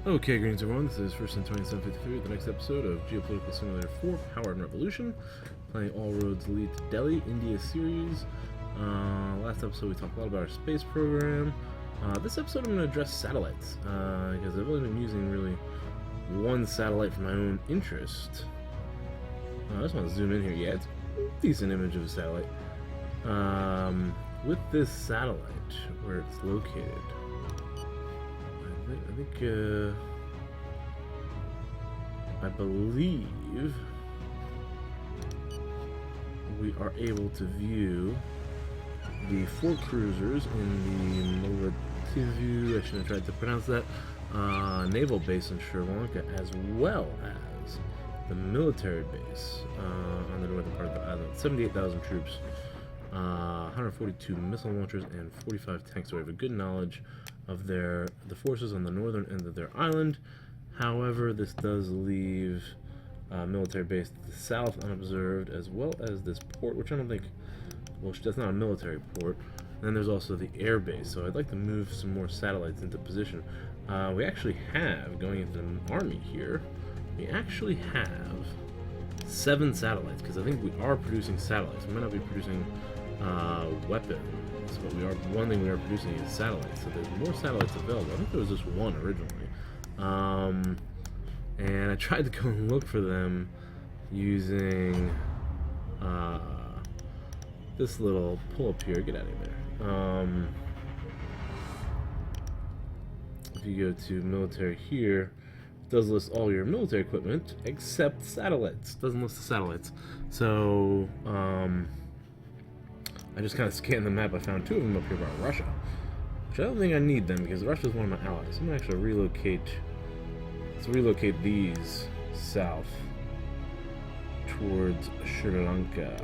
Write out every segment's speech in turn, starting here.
Okay, greetings everyone, this is First in 2753, the next episode of Geopolitical Simulator 4, Power and Revolution, playing All Roads Lead to Delhi, India series. Last episode we talked a lot about our space program. This episode I'm going to address satellites, because I've only been using really one satellite for my own interest. I just want to zoom in here. Yeah, it's a decent image of a satellite. With this satellite, where it's located, I believe we are able to view the 4 cruisers in the Molativu, I shouldn't have tried to pronounce that, naval base in Sri Lanka, as well as the military base on the northern part of the island. 78,000 troops, 142 missile launchers, and 45 tanks. So we have a good knowledge of the forces on the northern end of their island. However, this does leave a military base to the south unobserved, as well as this port, which I don't think, well, that's not a military port. And then there's also the air base, so I'd like to move some more satellites into position. We actually have, going into the army here, we actually have 7 satellites, because I think we are producing satellites. We might not be producing weapons, but one thing we are producing is satellites, so there's more satellites available. I think there was just one originally, and I tried to go and look for them using this little pull up here. Get out of there. If you go to military here, it does list all your military equipment except satellites. It doesn't list the satellites, so I just kind of scanned the map. I found 2 of them up here by Russia, which I don't think I need them because Russia is one of my allies. I'm gonna actually relocate. Let's relocate these south towards Sri Lanka,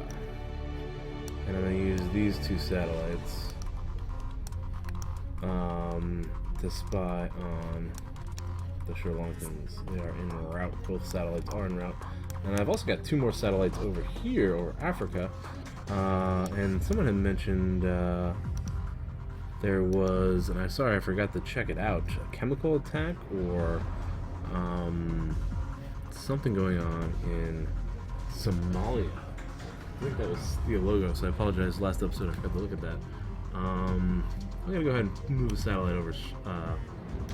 and I'm gonna use these 2 satellites to spy on the Sri Lankans. They are en route. Both satellites are en route, and I've also got 2 more satellites over here, over Africa. And someone had mentioned there was, and I'm sorry I forgot to check it out, a chemical attack or something going on in Somalia. I think that was the logo, so I apologize. Last episode I forgot to look at that. I'm gonna go ahead and move a satellite over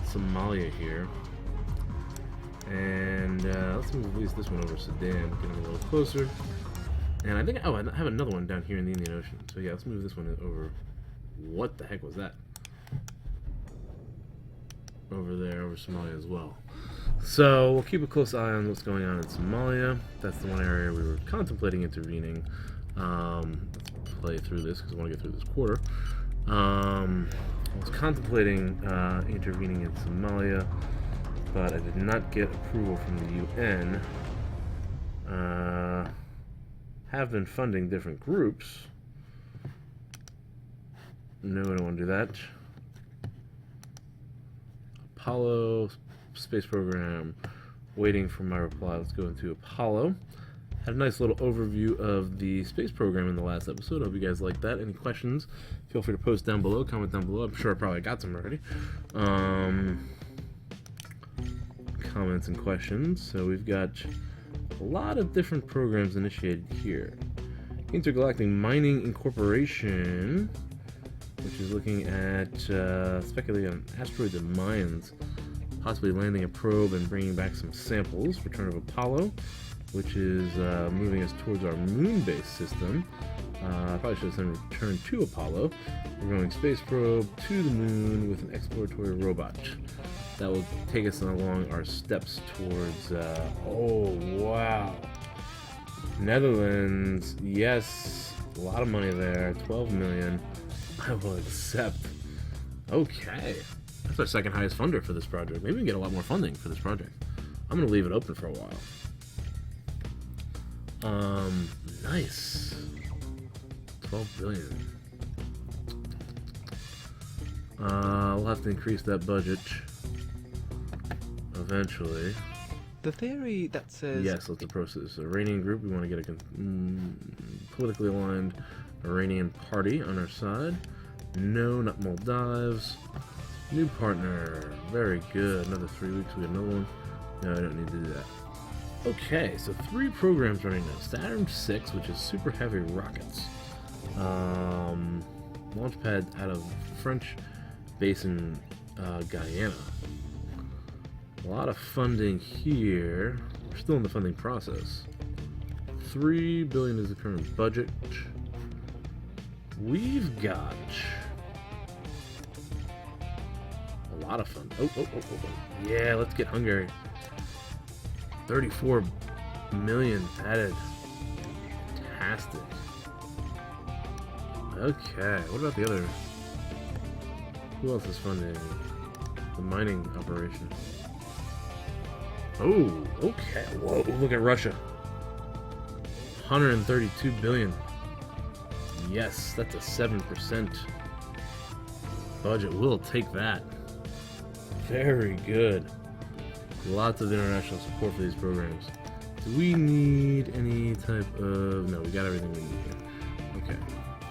Somalia here, and let's move at least this one over Sudan, getting a little closer. And I think, oh, I have another one down here in the Indian Ocean. So yeah, let's move this one over. What the heck was that? Over there, over Somalia as well. So we'll keep a close eye on what's going on in Somalia. That's the one area we were contemplating intervening. Let's play through this because I want to get through this quarter. I was contemplating intervening in Somalia, but I did not get approval from the UN. Have been funding different groups. No, I don't want to do that. Apollo space program, waiting for my reply. Let's go into Apollo. Had a nice little overview of the space program in the last episode. I hope you guys liked that. Any questions, feel free to post down below, comment down below. I'm sure I probably got some already. Comments and questions. So we've got a lot of different programs initiated here. Intergalactic Mining Incorporation, which is looking at speculating on asteroids and mines, possibly landing a probe and bringing back some samples. Return of Apollo, which is moving us towards our moon-based system. I probably should have said return to Apollo. We're going space probe to the moon with an exploratory robot. That will take us along our steps towards, oh, wow. Netherlands, yes, a lot of money there, 12 million. I will accept. Okay. That's our second highest funder for this project. Maybe we can get a lot more funding for this project. I'm going to leave it open for a while. Nice. 12 billion. We'll have to increase that budget eventually. The theory that says... Yes, let's approach this. Iranian group, we want to get a politically aligned Iranian party on our side. No, not Maldives. New partner. Very good. Another 3 weeks. We got another one. No, I don't need to do that. Okay, so 3 programs running now. Saturn 6, which is super heavy rockets. Launch pad out of French base in Guyana. A lot of funding here. We're still in the funding process. $3 billion is the current budget. We've got a lot of fun. Oh. Yeah, let's get Hungary. 34 million added. Fantastic. Okay, what about the other? Who else is funding the mining operation? Oh, okay. Whoa, look at Russia. 132 billion. Yes, that's a 7% budget. We'll take that. Very good. Lots of international support for these programs. Do we need any type of... No, we got everything we need here. Okay.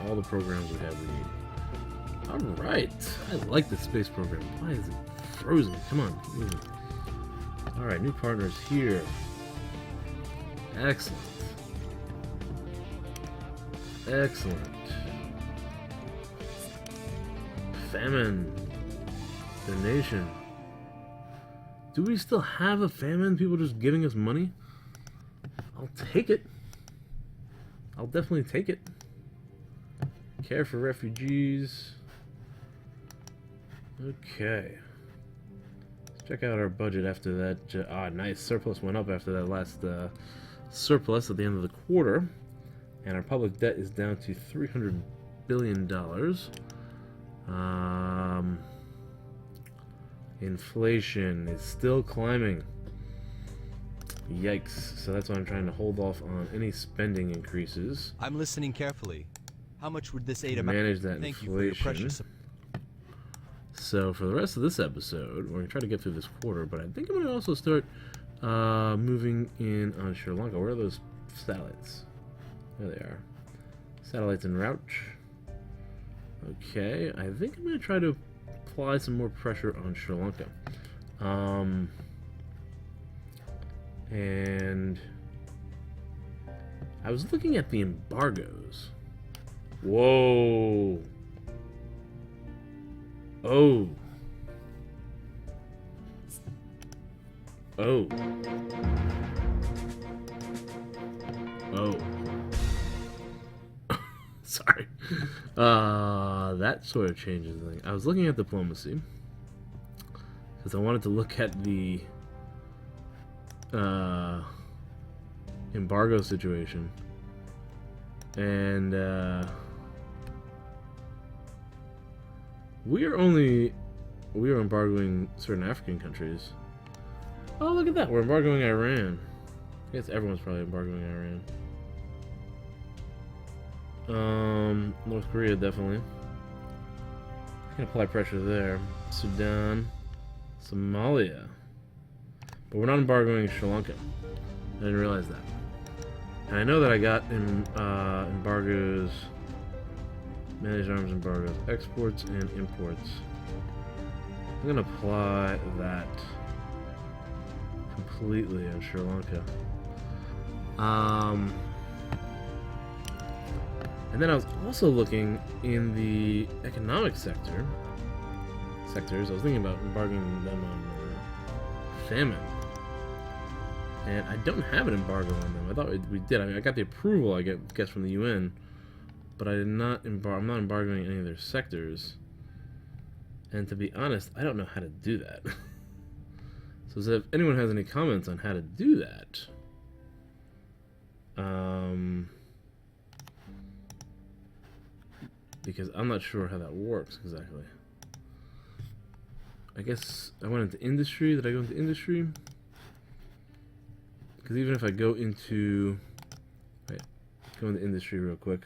All the programs we have, we need. Alright. I like the space program. Why is it frozen? Come on. Keep moving. Alright, new partners here. Excellent. Excellent. Famine. The nation. Do we still have a famine? People just giving us money? I'll take it. I'll definitely take it. Care for refugees. Okay. Let's check out our budget after that. Nice. Surplus went up after that last surplus at the end of the quarter. And our public debt is down to $300 billion. Inflation is still climbing. Yikes. So that's why I'm trying to hold off on any spending increases. I'm listening carefully. How much would this aid amount? Manage that Thank inflation. you for your precious... So for the rest of this episode, we're going to try to get through this quarter, but I think I'm going to also start moving in on Sri Lanka. Where are those satellites? There they are. Satellites en route. Okay, I think I'm going to try to apply some more pressure on Sri Lanka. And I was looking at the embargoes. Whoa. Oh. Oh. Oh. Sorry. That sort of changes the thing. I was looking at diplomacy because I wanted to look at the embargo situation, and we are embargoing certain African countries. Oh, look at that! We're embargoing Iran. I guess everyone's probably embargoing Iran. North Korea definitely. Can apply pressure there. Sudan, Somalia, but we're not embargoing Sri Lanka. I didn't realize that. And I know that I got embargoes, managed arms embargoes, exports and imports. I'm gonna apply that completely on Sri Lanka. And then I was also looking in the economic sectors. I was thinking about embargoing them on famine. And I don't have an embargo on them. I thought we did. I mean, I got the approval, I guess, from the UN, but I did not I'm not embargoing any of their sectors. And to be honest, I don't know how to do that. So if anyone has any comments on how to do that, because I'm not sure how that works exactly. I guess I went into industry. Did I go into industry? Because even if I go into... Wait, go into industry real quick.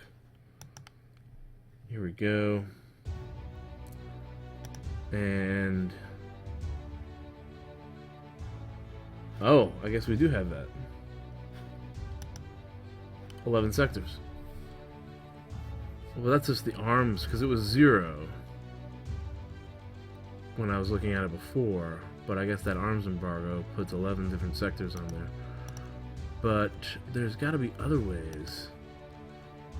Here we go. And... Oh, I guess we do have that. 11 sectors. Well, that's just the arms, because it was 0. when I was looking at it before, but I guess that arms embargo puts 11 different sectors on there. But there's got to be other ways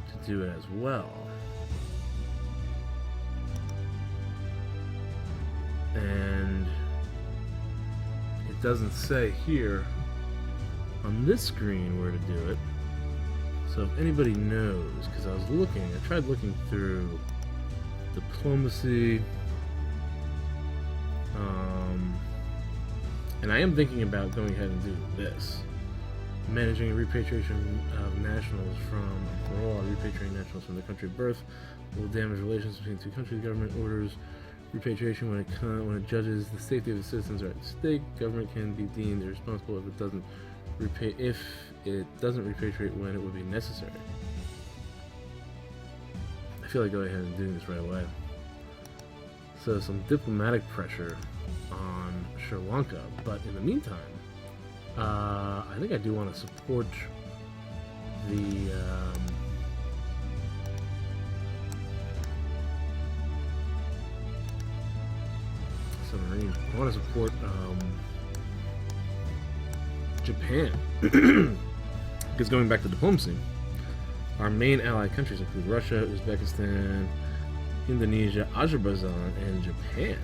to do it as well. And it doesn't say here on this screen where to do it. So if anybody knows, because I tried looking through diplomacy, and I am thinking about going ahead and do this. Managing repatriation of nationals from abroad. Repatriating nationals from the country of birth will damage relations between two countries. Government orders repatriation when it judges the safety of the citizens are at stake. Government can be deemed irresponsible if it doesn't repatriate when it would be necessary. I feel like going ahead and doing this right away. So some diplomatic pressure on Sri Lanka, but in the meantime, I think I do want to support the submarine. I want to support Japan, because going back to diplomacy, our main allied countries include Russia, Uzbekistan, Indonesia, Azerbaijan, and Japan.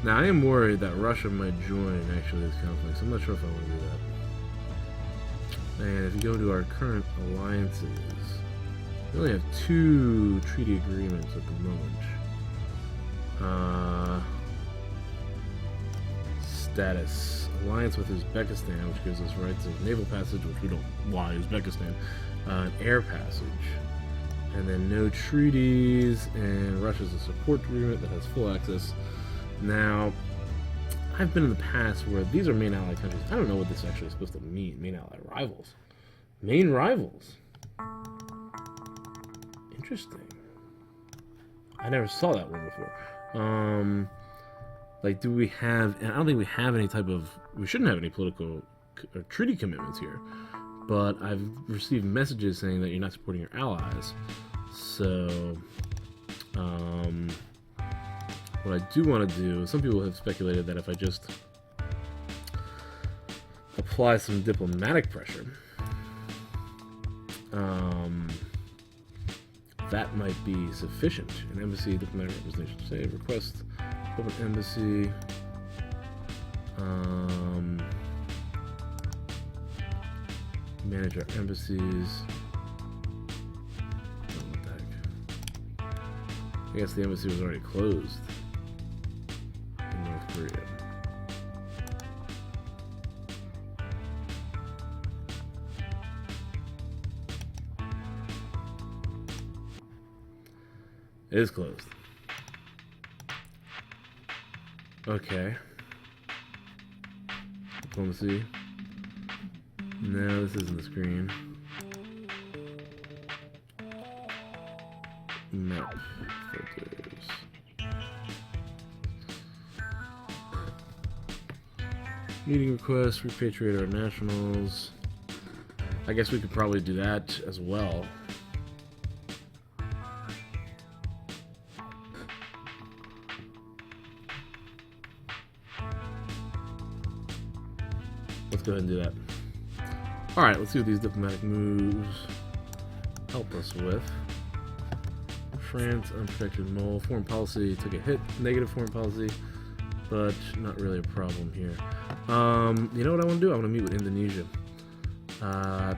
Now, I am worried that Russia might join, actually, this conflict, so I'm not sure if I want to do that. And if you go to our current alliances, we only have 2 treaty agreements at the moment. Status. Alliance with Uzbekistan, which gives us rights of naval passage, which we don't want Uzbekistan, air passage. And then no treaties, and Russia's a support agreement that has full access. Now, I've been in the past where these are main allied countries. I don't know what this actually is supposed to mean. Main allied rivals. Main rivals. Interesting. I never saw that one before. Like, do we have... And I don't think we have any type of... We shouldn't have any political or treaty commitments here. But I've received messages saying that you're not supporting your allies. So... what I do want to do, some people have speculated that if I just apply some diplomatic pressure, that might be sufficient. An embassy, diplomatic representation, say, request, open embassy, manage our embassies. Oh, what the heck? I guess the embassy was already closed. North Korea. It is closed. Okay. Diplomacy. No, this isn't the screen. Map. Filters. Meeting requests, repatriate our nationals. I guess we could probably do that as well. Let's go ahead and do that. Alright, let's see what these diplomatic moves help us with. France, unprotected mole. Foreign policy took a hit. Negative foreign policy, but not really a problem here. You know what I want to do? I want to meet with Indonesia.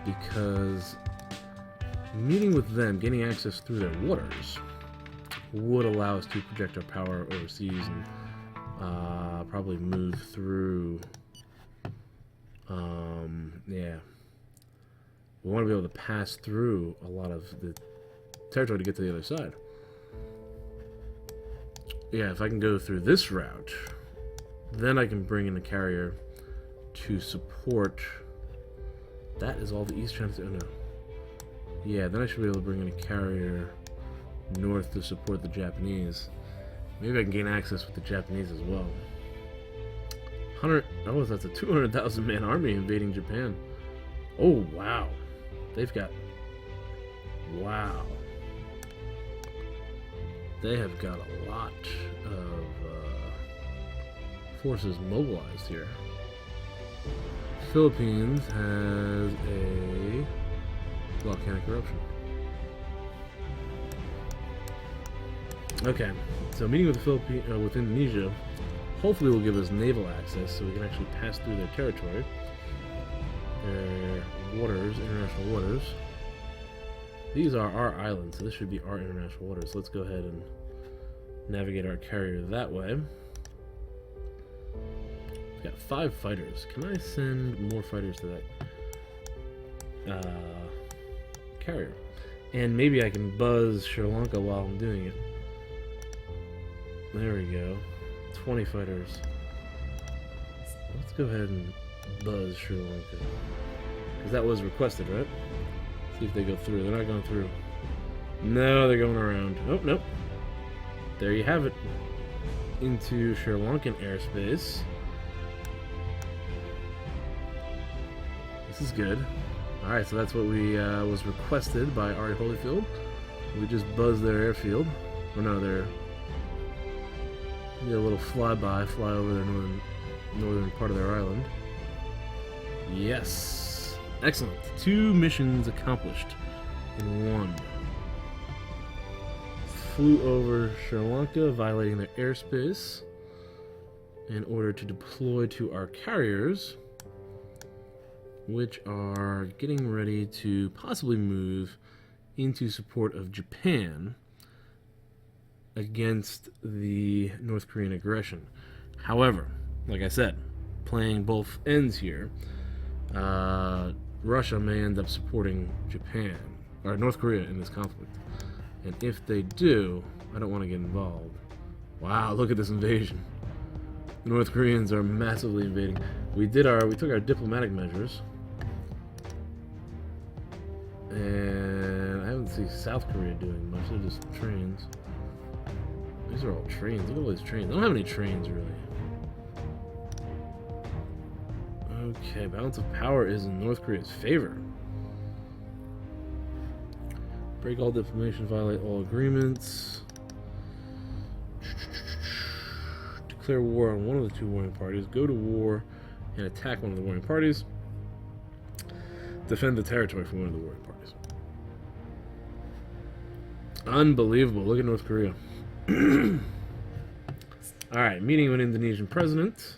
Because meeting with them, gaining access through their waters, would allow us to project our power overseas and probably move through. Yeah. We want to be able to pass through a lot of the territory to get to the other side. Yeah, if I can go through this route, then I can bring in a carrier to support. That is all the East China. Oh no. Yeah, then I should be able to bring in a carrier north to support the Japanese. Maybe I can gain access with the Japanese as well. Oh, that's a 200,000 man army invading Japan. Oh, wow. They've got... Wow. They have got a lot of forces mobilized here. Philippines has a volcanic eruption. Okay, so meeting with the with Indonesia, hopefully will give us naval access so we can actually pass through their territory, their waters, international waters. These are our islands, so this should be our international waters. So let's go ahead and navigate our carrier that way. We've got 5 fighters. Can I send more fighters to that carrier? And maybe I can buzz Sri Lanka while I'm doing it. There we go. 20 fighters. Let's go ahead and buzz Sri Lanka. Because that was requested, right? See if they go through. They're not going through. No, they're going around. Oh, nope. There you have it. Into Sri Lankan airspace. This is good. Alright, so that's what we was requested by Ari Holyfield. We just buzzed their airfield. Or no, their... a little flyby, fly over their northern part of their island. Yes. Excellent. 2 missions accomplished in 1. Flew over Sri Lanka, violating their airspace in order to deploy to our carriers, which are getting ready to possibly move into support of Japan against the North Korean aggression. However, like I said, playing both ends here, Russia may end up supporting Japan, or North Korea in this conflict. And if they do, I don't want to get involved. Wow, look at this invasion. The North Koreans are massively invading. We took our diplomatic measures. And I haven't seen South Korea doing much, they're just trains. These are all trains. Look at all these trains. I don't have any trains, really. Okay, balance of power is in North Korea's favor. Break all diplomacy, violate all agreements. Declare war on one of the 2 warring parties. Go to war and attack one of the warring parties. Defend the territory from one of the warring parties. Unbelievable. Look at North Korea. Alright, meeting with an Indonesian president.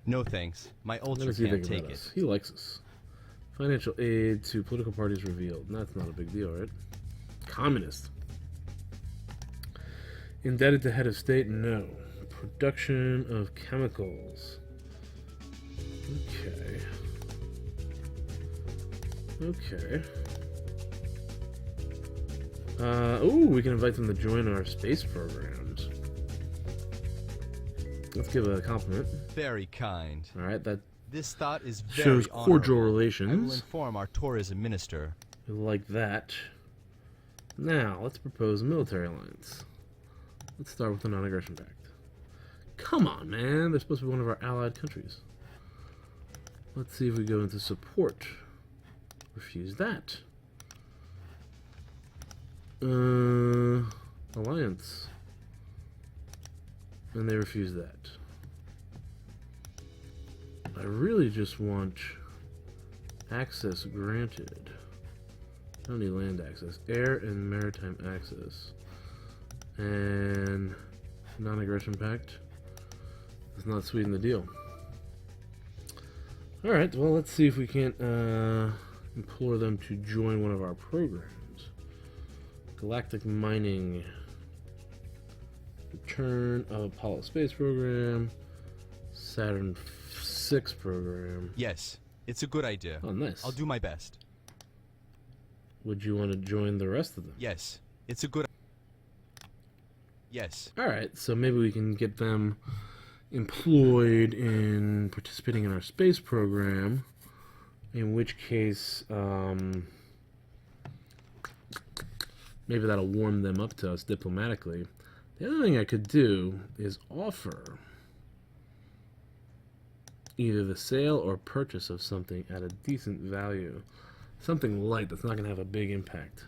No thanks. My ultra can't take it. He likes us. Financial aid to political parties revealed. That's not a big deal, right? Communist. Indebted to head of state? No. Production of chemicals. Okay. Okay. Ooh, we can invite them to join our space programs. Let's give a compliment. Very kind. Alright, that this thought is very shows cordial honorable. relations. I will inform our tourism minister. Like that. Now, let's propose a military alliance. Let's start with the non-aggression pact. Come on, man. They're supposed to be one of our allied countries. Let's see if we go into support. Refuse that. Alliance. And they refuse that. I really just want access granted. I don't need land access. Air and maritime access. And non-aggression pact does not sweeten the deal. Alright, well, let's see if we can't implore them to join one of our programs. Galactic mining. Return of Apollo space program. Saturn 6 program. Yes, it's a good idea. Oh, nice. I'll do my best. Would you want to join the rest of them? Yes, it's a good... Yes. Alright, so maybe we can get them employed in participating in our space program, in which case maybe that'll warm them up to us diplomatically. The other thing I could do is offer either the sale or purchase of something at a decent value. Something light that's not going to have a big impact.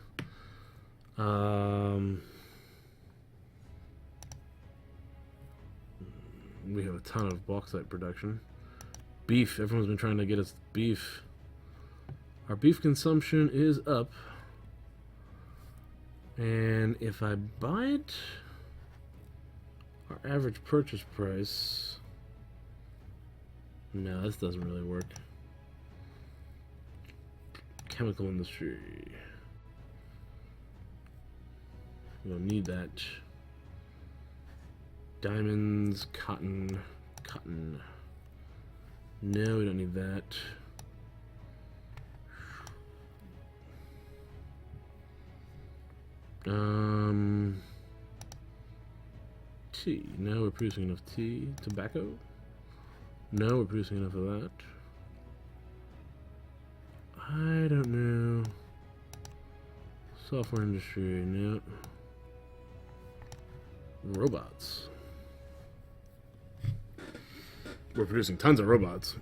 We have a ton of bauxite production. Beef. Everyone's been trying to get us beef. Our beef consumption is up. And if I buy it, our average purchase price... No, this doesn't really work. Chemical industry. We don't need that. Diamonds, cotton. No, we don't need that. Tea. No, we're producing enough tea. Tobacco. No, we're producing enough of that. I don't know. Software industry. No. Robots. We're producing tons of robots.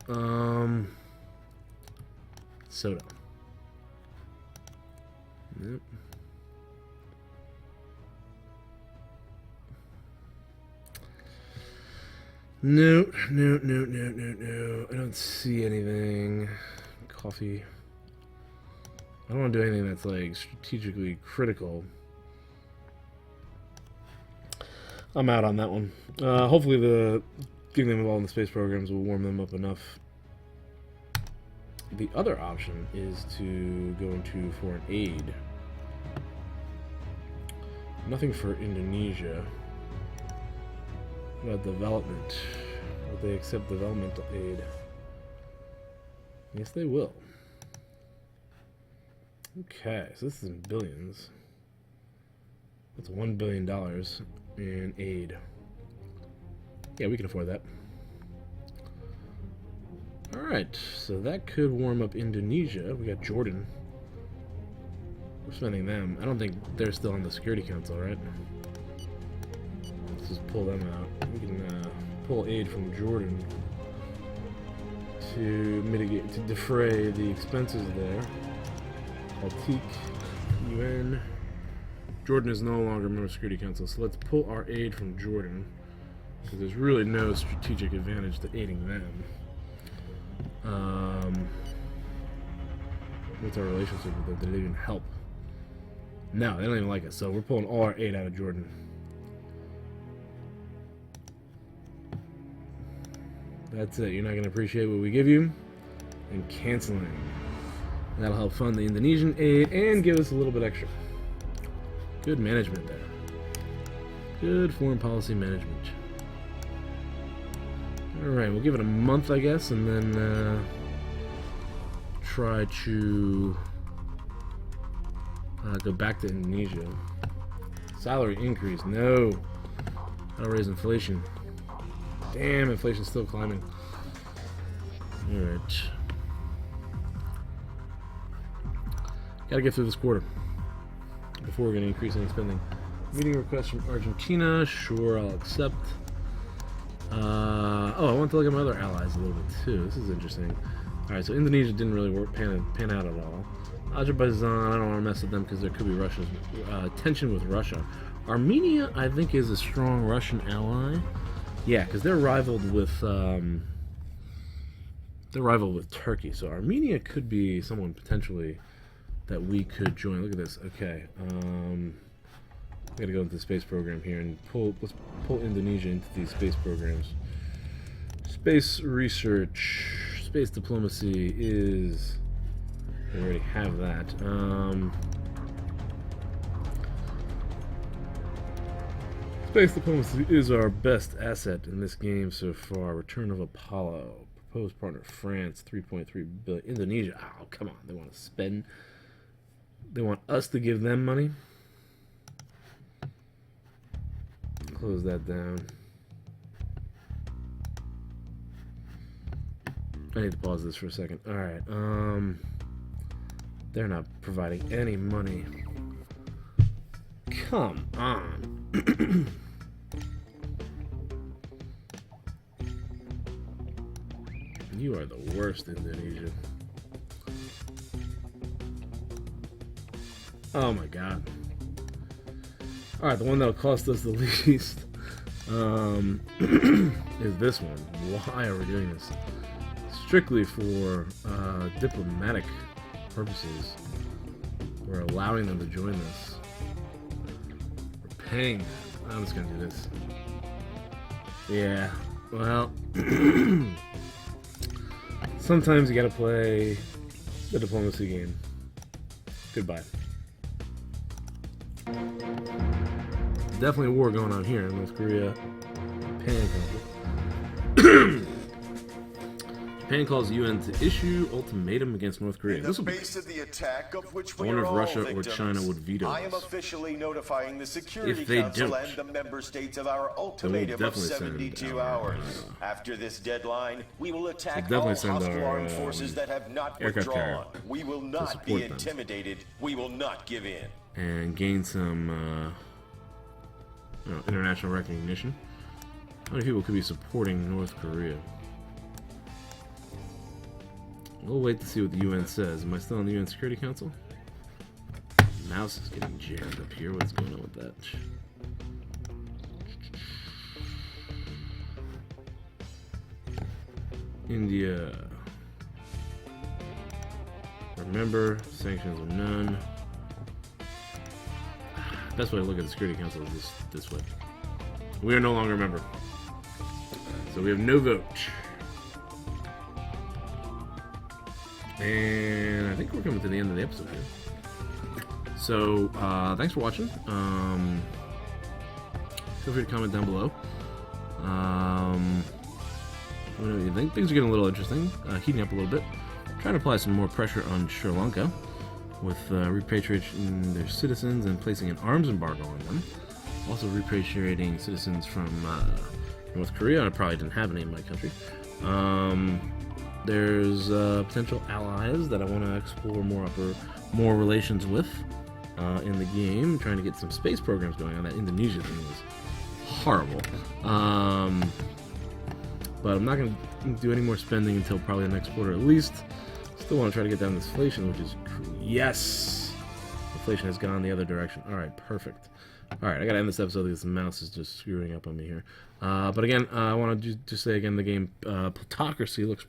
Soda. Nope. No. I don't see anything. Coffee. I don't want to do anything that's like strategically critical. I'm out on that one. Hopefully the getting them involved in the space programs will warm them up enough. The other option is to go into foreign aid. Nothing for Indonesia. What about development? Will they accept developmental aid? Yes, they will. Okay, so this is in billions. That's $1 billion in aid. Yeah, we can afford that. Alright, so that could warm up Indonesia. We got Jordan. We're spending them. I don't think they're still on the Security Council, right? Let's just pull them out. We can pull aid from Jordan to mitigate, to defray the expenses there. Baltic, UN. Jordan is no longer a member of the Security Council, so let's pull our aid from Jordan, because there's really no strategic advantage to aiding them. What's our relationship with them? Did they even help? No, they don't even like us, so we're pulling all our aid out of Jordan. That's it. You're not going to appreciate what we give you, and canceling. That'll help fund the Indonesian aid and give us a little bit extra. Good management there. Good foreign policy management. Alright, we'll give it a month, I guess, and then try to go back to Indonesia. Salary increase. No. That'll raise inflation. Damn, inflation's still climbing. Alright. Gotta get through this quarter before we're going to increase any spending. Meeting request from Argentina. Sure, I'll accept. I want to look at my other allies a little bit too. This is interesting. Alright, so Indonesia didn't really pan out at all. Azerbaijan, I don't want to mess with them because there could be Russia's tension with Russia. Armenia, I think, is a strong Russian ally. Yeah, because they're rivaled with Turkey. So Armenia could be someone potentially that we could join. Look at this. Okay, I gotta go into the space program here and let's pull Indonesia into these space programs. Space research, space diplomacy is. We already have that. Space diplomacy is our best asset in this game so far. Return of Apollo. Proposed partner France, 3.3 billion. Indonesia. Oh, come on. They want to spend. They want us to give them money. Close that down. I need to pause this for a second. Alright, they're not providing any money. Come on. You are the worst, Indonesia. Oh my god. Alright, the one that'll cost us the least. is this one. Why are we doing this? Strictly for diplomatic purposes. We're allowing them to join this. We're paying them. I'm just gonna do this. Yeah, well, sometimes you gotta play the diplomacy game. Goodbye. Definitely a war going on here in North Korea. Japan conflict. Japan calls UN to issue ultimatum against North Korea. This will be base of the attack of which I we wonder are if all Russia victims. or China would veto I am this. officially notifying the Security If they Council don't, and the member states of our we'll ultimatum of definitely send 72 our, hours. After this deadline, we will attack definitely all send hostile our, armed forces that have not aircraft withdrawn. carrier We will not support be them. intimidated. We will not give in. And gain some international recognition. How many people could be supporting North Korea? We'll wait to see what the UN says. Am I still on the UN Security Council? Mouse is getting jammed up here. What's going on with that? India. Remember, sanctions are none. Best way to look at the Security Council is this way. We are no longer a member. So we have no vote. And I think we're coming to the end of the episode here. So, thanks for watching. Feel free to comment down below. Let me know what you think. Things are getting a little interesting, heating up a little bit. Trying to apply some more pressure on Sri Lanka with repatriating their citizens and placing an arms embargo on them. Also repatriating citizens from North Korea. I probably didn't have any in my country. There's potential allies that I want to explore more relations with in the game. Trying to get some space programs going on. That Indonesia thing was horrible. But I'm not going to do any more spending until probably the next quarter at least. Still want to try to get down this inflation, which is yes! Inflation has gone the other direction. Alright, perfect. Alright, I gotta end this episode because the mouse is just screwing up on me here. But again, I want to just say again, the game Plutocracy looks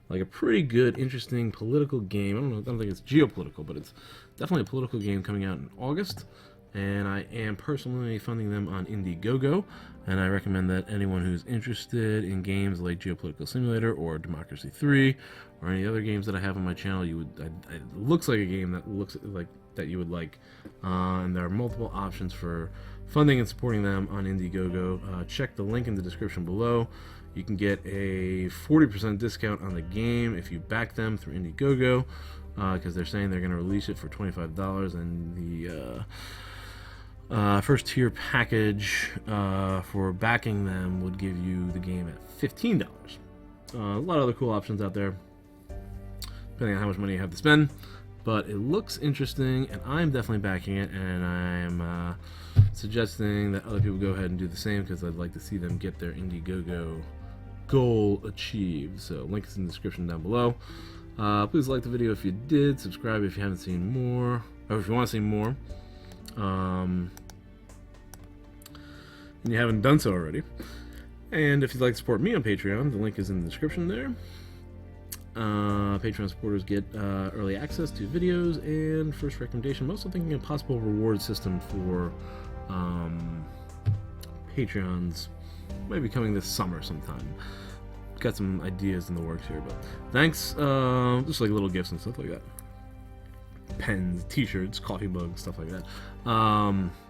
like a pretty good, interesting political game. I don't think it's geopolitical, but it's definitely a political game coming out in August. And I am personally funding them on IndieGoGo, and I recommend that anyone who's interested in games like Geopolitical Simulator or Democracy 3 or any other games that I have on my channel, it looks like a game that looks like that you would like. And there are multiple options for funding and supporting them on IndieGoGo. Check the link in the description below. You can get a 40% discount on the game if you back them through IndieGoGo, because they're saying they're going to release it for $25, and the first tier package for backing them would give you the game at $15. A lot of other cool options out there, depending on how much money you have to spend. But it looks interesting, and I'm definitely backing it, and I'm suggesting that other people go ahead and do the same, because I'd like to see them get their IndieGoGo goal achieved. So link is in the description down below. Please like the video if you did, subscribe if you haven't seen more, or if you want to see more. And you haven't done so already. And if you'd like to support me on Patreon, the link is in the description there. Patreon supporters get early access to videos and first recommendation. I'm also thinking of a possible reward system for Patreons. Might be coming this summer sometime. Got some ideas in the works here, but thanks. Just like little gifts and stuff like that. Pens, t-shirts, coffee mugs, stuff like that,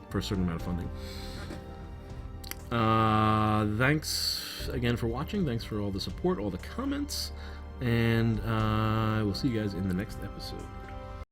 for a certain amount of funding. Thanks again for watching. Thanks for all the support, all the comments, and I will see you guys in the next episode.